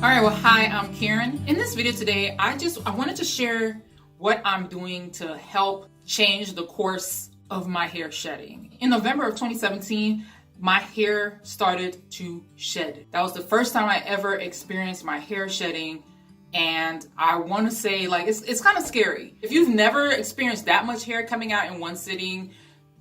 All right, well, hi, I'm Karen. In this video today, I wanted to share what I'm doing to help change the course of my hair shedding. In November of 2017, my hair started to shed. That was the first time I ever experienced my hair shedding. And I want to say, like, it's kind of scary. If you've never experienced that much hair coming out in one sitting,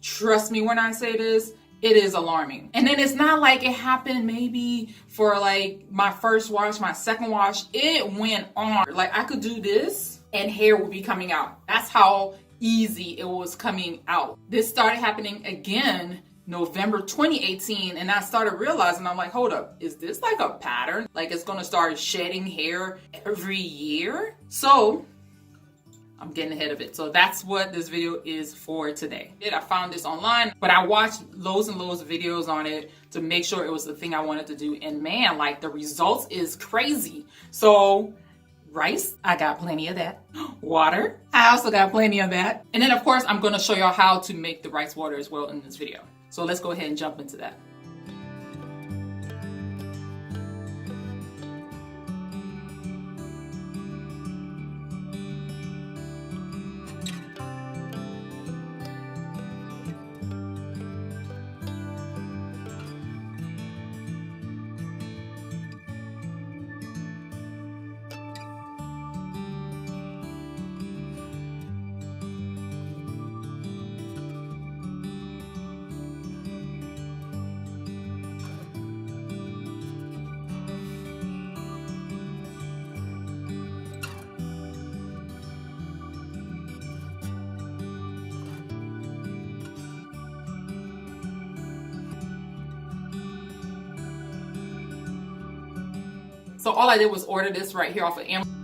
trust me when I say this, it is alarming. And then it's not like it happened maybe for like my first wash, my second wash. It went on. Like I could do this and hair would be coming out. That's how easy it was coming out. This started happening again November 2018, and I started realizing, I'm like, hold up, is this like a pattern? Like it's gonna start shedding hair every year? So I'm getting ahead of it. So that's what this video is for today. I found this online, but I watched loads and loads of videos on it to make sure it was the thing I wanted to do. And man, like the results is crazy. So rice, I got plenty of that. Water, I also got plenty of that. And then of course, I'm gonna show y'all how to make the rice water as well in this video. So let's go ahead and jump into that. So all I did was order this right here off of Amazon.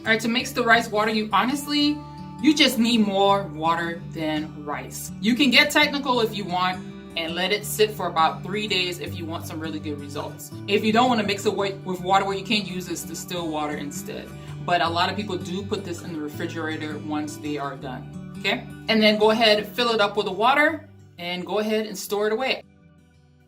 All right, to mix the rice water, you just need more water than rice. You can get technical if you want and let it sit for about 3 days if you want some really good results. If you don't want to mix it with water, what you can use is distilled water instead. But a lot of people do put this in the refrigerator once they are done, okay? And then go ahead, fill it up with the water and go ahead and store it away.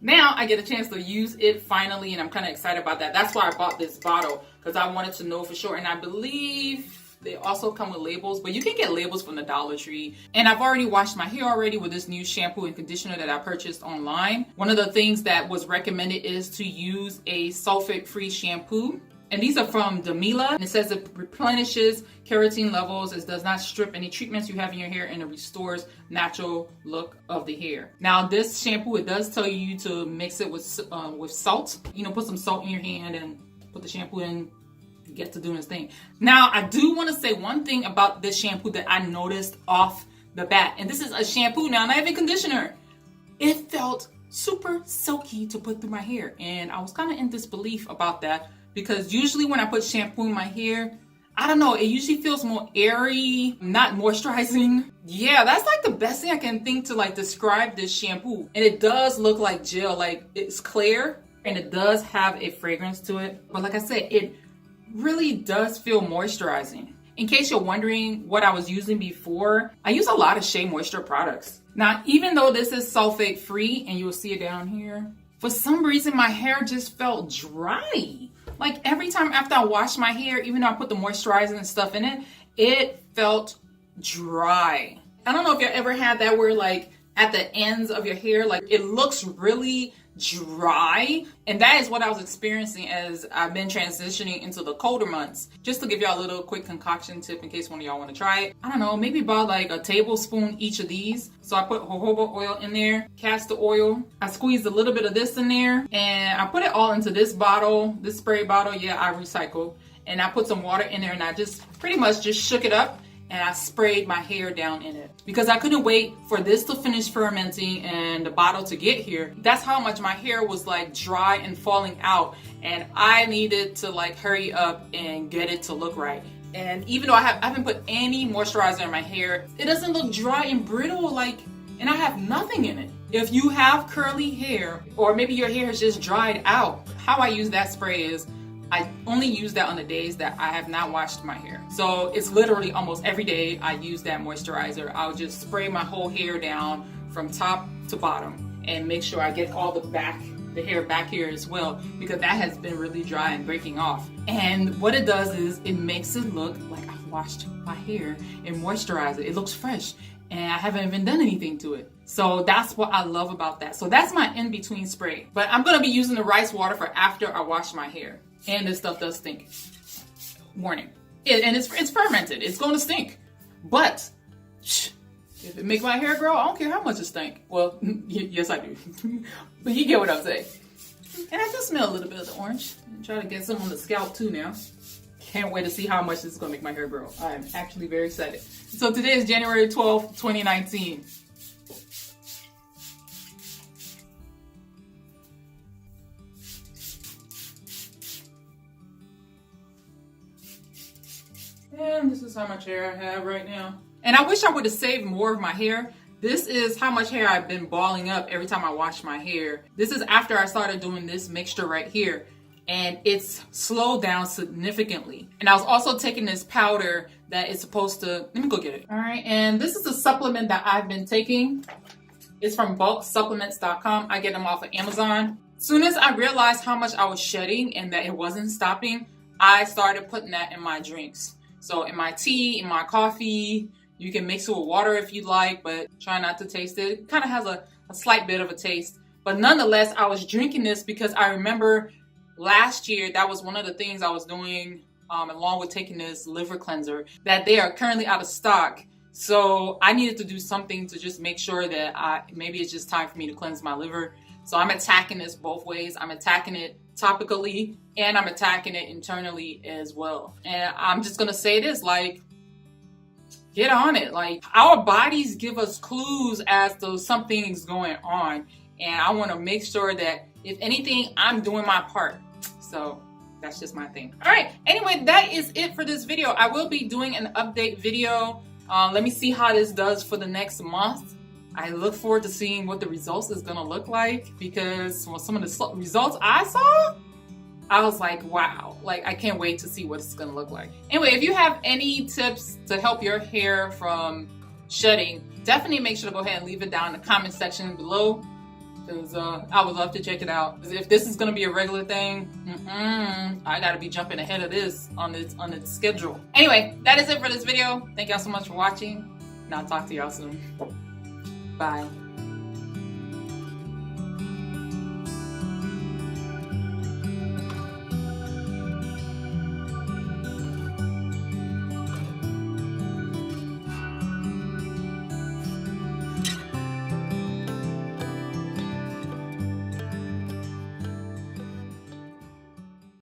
Now I get a chance to use it finally, and I'm kind of excited about that. That's why I bought this bottle, because I wanted to know for sure. And I believe they also come with labels, but you can get labels from the Dollar Tree. And I've already washed my hair already with this new shampoo and conditioner that I purchased online. One of the things that was recommended is to use a sulfate-free shampoo. And these are from Demila, and it says it replenishes keratin levels, it does not strip any treatments you have in your hair, and it restores natural look of the hair. Now this shampoo, it does tell you to mix it with salt. You know, put some salt in your hand and put the shampoo in, get to doing this thing. Now I do want to say one thing about this shampoo that I noticed off the bat, and this is a shampoo now, not even conditioner. It felt super silky to put through my hair, and I was kind of in disbelief about that. Because usually when I put shampoo in my hair, I don't know, it usually feels more airy, not moisturizing. Yeah, that's like the best thing I can think to like describe this shampoo. And it does look like gel, like it's clear and it does have a fragrance to it. But like I said, it really does feel moisturizing. In case you're wondering what I was using before, I use a lot of Shea Moisture products. Now, even though this is sulfate free, and you'll see it down here, for some reason my hair just felt dry. Like every time after I washed my hair, even though I put the moisturizer and stuff in it, it felt dry. I don't know if you ever had that where like at the ends of your hair, like it looks really dry. And that is what I was experiencing as I've been transitioning into the colder months. Just to give y'all a little quick concoction tip in case one of y'all want to try it. I don't know, maybe about like a tablespoon each of these. So I put jojoba oil in there, castor oil. I squeezed a little bit of this in there, and I put it all into this bottle, this spray bottle. Yeah, I recycle. And I put some water in there, and I just pretty much just shook it up, and I sprayed my hair down in it. Because I couldn't wait for this to finish fermenting and the bottle to get here. That's how much my hair was like dry and falling out. And I needed to like hurry up and get it to look right. And even though I haven't put any moisturizer in my hair, it doesn't look dry and brittle and I have nothing in it. If you have curly hair, or maybe your hair has just dried out, how I use that spray is I only use that on the days that I have not washed my hair. So it's literally almost every day I use that moisturizer. I'll just spray my whole hair down from top to bottom and make sure I get all the hair back here as well, because that has been really dry and breaking off. And what it does is it makes it look like I washed my hair and moisturized it. It looks fresh and I haven't even done anything to it. So that's what I love about that. So that's my in-between spray. But I'm gonna be using the rice water for after I wash my hair. And this stuff does stink. Warning. And it's fermented. It's going to stink. But if it makes my hair grow, I don't care how much it stink. Well, yes I do. But you get what I'm saying. And I just smell a little bit of the orange. I'm trying to get some on the scalp too now. Can't wait to see how much this is going to make my hair grow. I'm actually very excited. So today is January 12th, 2019. And this is how much hair I have right now. And I wish I would have saved more of my hair. This is how much hair I've been balling up every time I wash my hair. This is after I started doing this mixture right here. And it's slowed down significantly. And I was also taking this powder that is supposed to, let me go get it. All right, and this is a supplement that I've been taking. It's from bulksupplements.com. I get them off of Amazon. Soon as I realized how much I was shedding and that it wasn't stopping, I started putting that in my drinks. So in my tea, in my coffee, you can mix it with water if you'd like, but try not to taste it. It kind of has a slight bit of a taste. But nonetheless, I was drinking this because I remember last year, that was one of the things I was doing along with taking this liver cleanser, that they are currently out of stock. So I needed to do something to just make sure that maybe it's just time for me to cleanse my liver. So I'm attacking this both ways. I'm attacking it topically and I'm attacking it internally as well. And I'm just gonna say this, like, get on it. Like, our bodies give us clues as to something's going on. And I wanna make sure that if anything, I'm doing my part. So that's just my thing. All right, anyway, that is it for this video. I will be doing an update video. Let me see how this does for the next month. I look forward to seeing what the results is gonna look like, because some of the results I saw, I was like, wow, like I can't wait to see what it's gonna look like. Anyway, if you have any tips to help your hair from shedding, definitely make sure to go ahead and leave it down in the comment section below, because I would love to check it out. If this is gonna be a regular thing, I gotta be jumping ahead of this on its schedule. Anyway, that is it for this video. Thank y'all so much for watching, and I'll talk to y'all soon. Bye.